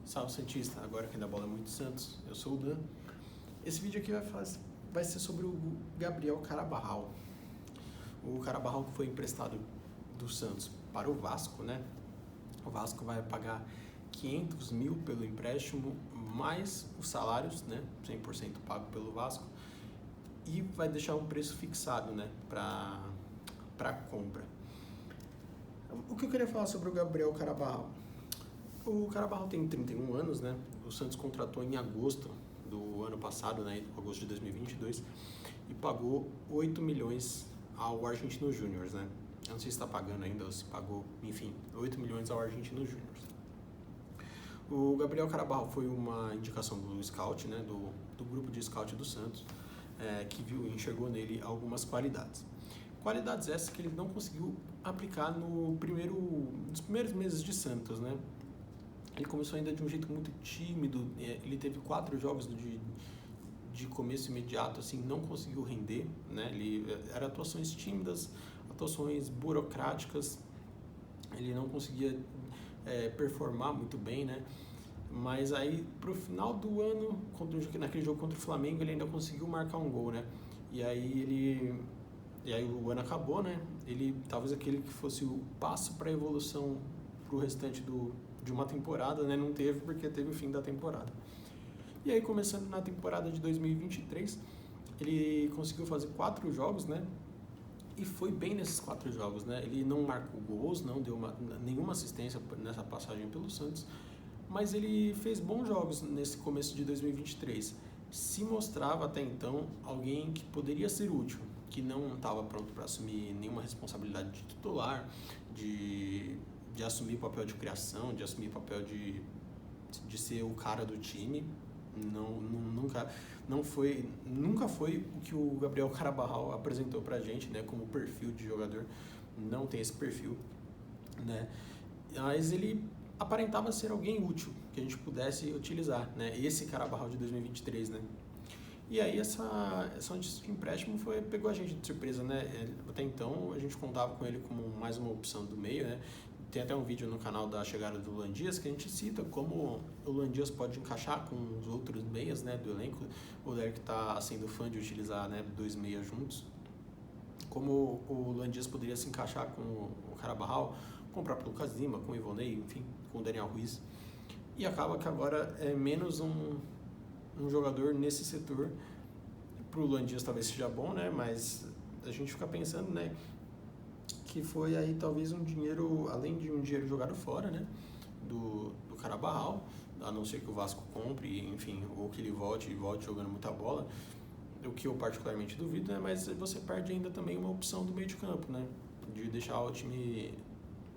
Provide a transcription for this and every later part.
Salve Santista, agora quem dá bola é muito Santos, eu sou o Dan. Esse vídeo aqui vai ser sobre o Gabriel Carabarral. O Carabarral que foi emprestado do Santos para o Vasco, né? O Vasco vai pagar 500 mil pelo empréstimo, mais os salários, né? 100% pago pelo Vasco. E vai deixar um preço fixado, né? Para compra. O que eu queria falar sobre o Gabriel Carabarral? O Carabarral tem 31 anos, né? O Santos contratou em agosto do ano passado, né? Agosto de 2022, e pagou 8 milhões ao Argentino Júnior, né? Eu não sei se está pagando ainda ou se pagou, enfim, 8 milhões ao Argentino Júnior. O Gabriel Carabarral foi uma indicação do scout, né? Do grupo de scout do Santos, que enxergou nele algumas qualidades. Qualidades essas que ele não conseguiu aplicar nos primeiros meses de Santos, né? Ele começou ainda de um jeito muito tímido, ele teve 4 jogos de começo imediato, assim, não conseguiu render, né? Era atuações tímidas, atuações burocráticas, ele não conseguia performar muito bem, né? Mas aí, pro final do ano, naquele jogo contra o Flamengo, ele ainda conseguiu marcar um gol, né? E aí o ano acabou, né? Ele, talvez aquele que fosse o passo para a evolução pro restante de uma temporada, né? Não teve, porque teve o fim da temporada. E aí, começando na temporada de 2023, ele conseguiu fazer 4 jogos, né? E foi bem nesses 4 jogos, né? Ele não marcou gols, não deu nenhuma assistência nessa passagem pelo Santos, mas ele fez bons jogos nesse começo de 2023. Se mostrava até então alguém que poderia ser útil, que não estava pronto para assumir nenhuma responsabilidade de titular, de assumir papel de criação, de assumir papel de ser o cara do time. Nunca foi o que o Gabriel Carabarral apresentou pra gente, né, como perfil de jogador. Não tem esse perfil, né? Mas ele aparentava ser alguém útil, que a gente pudesse utilizar, né? Esse Carabarral de 2023, né? E aí essa notícia de empréstimo pegou a gente de surpresa, né? Até então a gente contava com ele como mais uma opção do meio, né? Tem até um vídeo no canal da chegada do Luan Dias que a gente cita como o Luan Dias pode encaixar com os outros meias, né, do elenco. O Derek está sendo fã de utilizar, né, 2 meias juntos. Como o Luan Dias poderia se encaixar com o Carabarral, com o próprio Lucas Lima, com o Ivonei, enfim, com o Daniel Ruiz. E acaba que agora é menos um jogador nesse setor. Para o Luan Dias talvez seja bom, né, mas a gente fica pensando, né, que foi aí talvez um dinheiro, além de um dinheiro jogado fora, né, do Carabarral, a não ser que o Vasco compre, enfim, ou que ele volte jogando muita bola, o que eu particularmente duvido, né, mas você perde ainda também uma opção do meio de campo, né, de deixar o time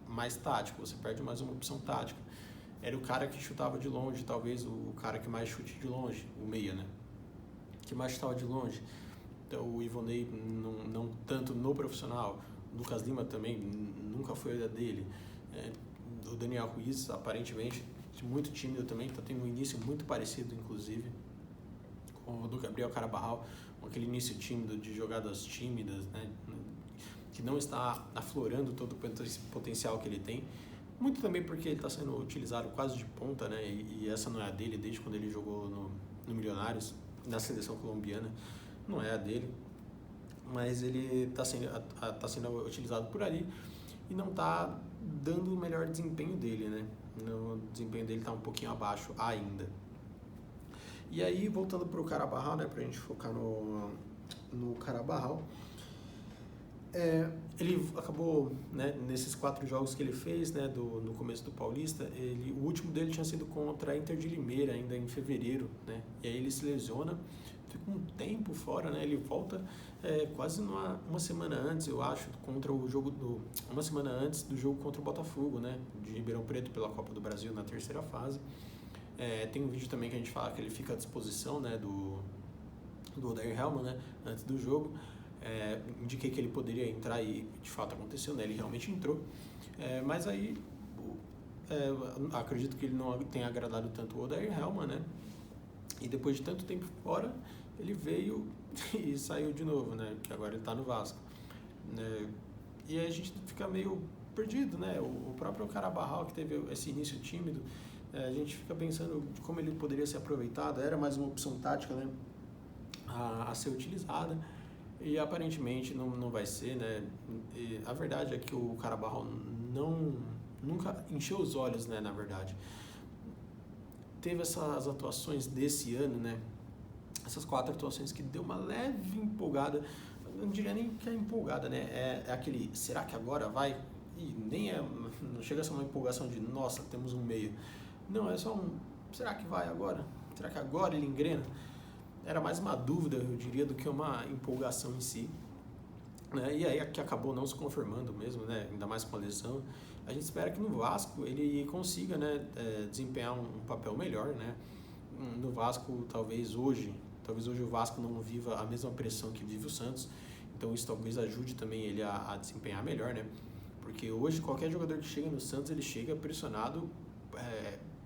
mais tático, você perde mais uma opção tática. Era o cara que chutava de longe, talvez o cara que mais chute de longe, o meia, né, que mais chutava de longe. Então o Ivonei não tanto no profissional, Lucas Lima também nunca foi a dele. O Daniel Ruiz, aparentemente, muito tímido também, está tendo um início muito parecido, inclusive, com o do Gabriel Carabarral, com aquele início tímido de jogadas tímidas, né, que não está aflorando todo o potencial que ele tem. Muito também porque ele está sendo utilizado quase de ponta, né, e essa não é a dele desde quando ele jogou no Milionários, na seleção colombiana, não é a dele. Mas ele está sendo utilizado por ali e não está dando o melhor desempenho dele, né? O desempenho dele está um pouquinho abaixo ainda. E aí, voltando para o Carabarral, né, para a gente focar no Carabarral, ele acabou, né, nesses 4 jogos que ele fez, né, no começo do Paulista, o último dele tinha sido contra a Inter de Limeira, ainda em fevereiro, né? E aí ele se lesiona, fica um tempo fora, né? Ele volta quase uma semana antes, eu acho, uma semana antes do jogo contra o Botafogo, né? De Ribeirão Preto pela Copa do Brasil na 3ª fase. Tem um vídeo também que a gente fala que ele fica à disposição, né? Do Odair Helman, né? Antes do jogo. Indiquei que ele poderia entrar e de fato aconteceu, né? Ele realmente entrou. Mas aí acredito que ele não tenha agradado tanto o Odair Helman, né? E depois de tanto tempo fora, ele veio e saiu de novo, né? Que agora ele está no Vasco. E aí a gente fica meio perdido, né? O próprio Carabarral, que teve esse início tímido, A gente fica pensando de como ele poderia ser aproveitado, era mais uma opção tática, né, a ser utilizada, e aparentemente não vai ser, né? E a verdade é que o Carabarro nunca encheu os olhos, né, na verdade. Teve essas atuações desse ano, né? Essas 4 atuações que deu uma leve empolgada, eu não diria nem que é empolgada, né? É aquele, será que agora vai? E nem é, não chega a ser uma empolgação de, nossa, temos um meio. Não, é só um, será que vai agora? Será que agora ele engrena? Era mais uma dúvida, eu diria, do que uma empolgação em si. Né? E aí que acabou não se confirmando mesmo, né? Ainda mais com a lesão. A gente espera que no Vasco ele consiga, né, desempenhar um papel melhor, né? No Vasco, talvez hoje o Vasco não viva a mesma pressão que vive o Santos, então isso talvez ajude também ele a desempenhar melhor, né? Porque hoje qualquer jogador que chega no Santos, ele chega pressionado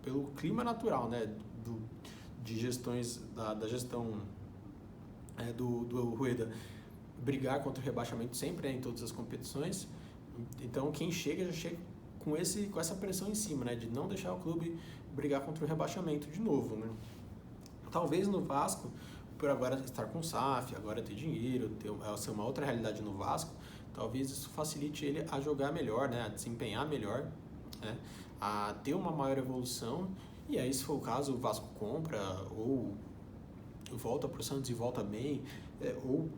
pelo clima natural, né? De gestões, da gestão do Rueda, brigar contra o rebaixamento sempre, né, em todas as competições. Então quem chega já chega com essa pressão em cima, né, de não deixar o clube brigar contra o rebaixamento de novo, né? Talvez no Vasco, por agora estar com SAF, agora ter dinheiro, ser uma outra realidade no Vasco, talvez isso facilite ele a jogar melhor, né, a desempenhar melhor, né, a ter uma maior evolução. E aí, se for o caso, o Vasco compra ou volta para o Santos e volta bem, ou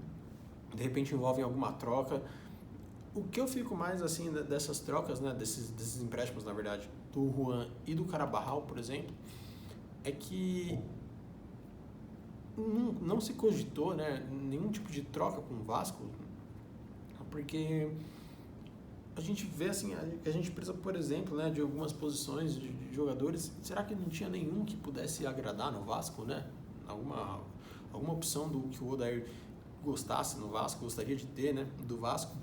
de repente envolve alguma troca. O que eu fico mais assim dessas trocas, né, desses empréstimos, na verdade, do Juan e do Carabarral, por exemplo, é que não se cogitou, né, nenhum tipo de troca com o Vasco, porque a gente vê assim, a gente precisa, por exemplo, né, de algumas posições de jogadores. Será que não tinha nenhum que pudesse agradar no Vasco, né? Alguma opção do que o Odair gostasse no Vasco, gostaria de ter, né, do Vasco?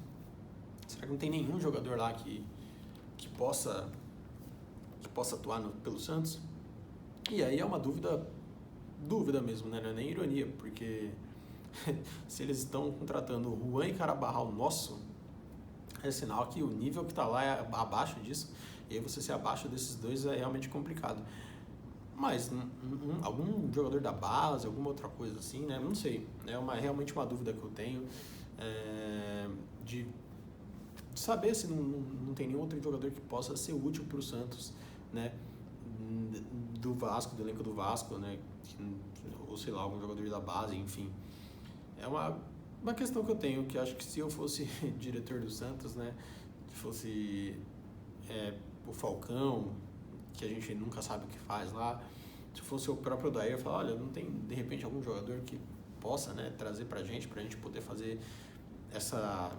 Será que não tem nenhum jogador lá que possa atuar pelo Santos? E aí é uma dúvida mesmo, né? Não é nem ironia, porque se eles estão contratando o Juan e Carabarral nosso, é sinal que o nível que está lá é abaixo disso, e aí você ser abaixo desses dois é realmente complicado. Mas algum jogador da base, alguma outra coisa assim, né? Não sei. É realmente uma dúvida que eu tenho, de saber se não tem nenhum outro jogador que possa ser útil para o Santos, né? Do Vasco, do elenco do Vasco, né? Ou sei lá, algum jogador da base, enfim. É uma questão que eu tenho, que acho que se eu fosse diretor do Santos, né? Se fosse o Falcão, que a gente nunca sabe o que faz lá, se fosse o próprio Odair, eu falar, olha, não tem de repente algum jogador que possa, né, trazer pra gente poder fazer essa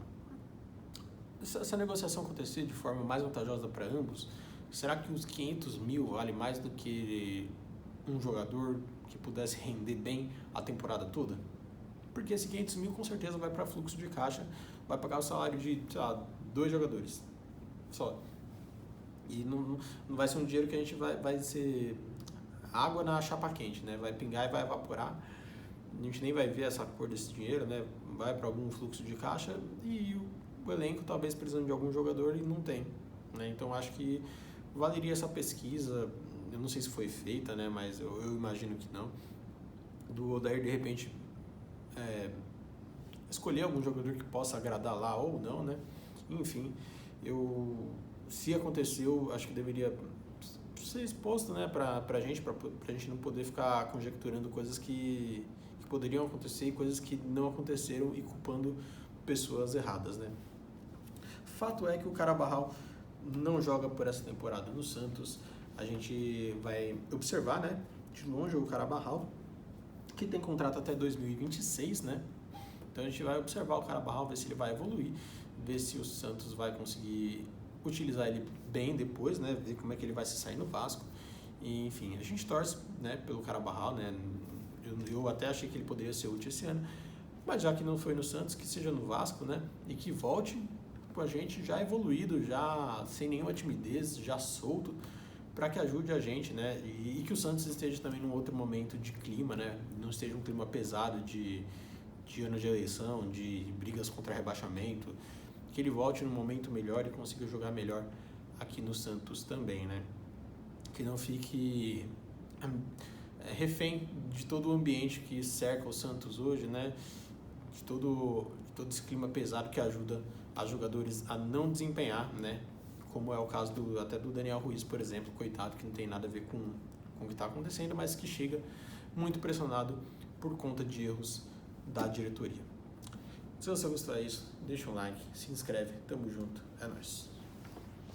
negociação acontecer de forma mais vantajosa para ambos? Será que os 500 mil vale mais do que um jogador que pudesse render bem a temporada toda? Porque esse 500 mil com certeza vai para fluxo de caixa, vai pagar o salário de, sei lá, 2 jogadores só. E não vai ser um dinheiro que a gente vai ser água na chapa quente, né? Vai pingar e vai evaporar. A gente nem vai ver essa cor desse dinheiro, né? Vai para algum fluxo de caixa e o elenco talvez precisando de algum jogador e não tem, né? Então acho que valeria essa pesquisa. Eu não sei se foi feita, né? Mas eu imagino que não. Do Odair de repente escolher algum jogador que possa agradar lá ou não, né? Enfim, se aconteceu, acho que deveria ser exposto, né, pra gente não poder ficar conjecturando coisas que poderiam acontecer e coisas que não aconteceram e culpando pessoas erradas, né? Fato é que o Carabarral não joga por essa temporada no Santos. A gente vai observar, né, de longe o Carabarral, que tem contrato até 2026, né? Então a gente vai observar o Carabarral, ver se ele vai evoluir, ver se o Santos vai conseguir utilizar ele bem depois, né? Ver como é que ele vai se sair no Vasco. E, enfim, a gente torce, né, pelo Carabarral, né? Eu até achei que ele poderia ser útil esse ano, mas já que não foi no Santos, que seja no Vasco, né? E que volte com a gente já evoluído, já sem nenhuma timidez, já solto, para que ajude a gente, né? E que o Santos esteja também num outro momento de clima, né? Não esteja um clima pesado de ano de eleição, de brigas contra rebaixamento, que ele volte num momento melhor e consiga jogar melhor aqui no Santos também, né? que não fique refém de todo o ambiente que cerca o Santos hoje, né? De todo esse clima pesado que ajuda os jogadores a não desempenhar, né? Como é o caso até do Daniel Ruiz, por exemplo, coitado, que não tem nada a ver com o que está acontecendo, mas que chega muito pressionado por conta de erros da diretoria. Se você gostou disso, deixa um like, se inscreve, tamo junto, é nóis.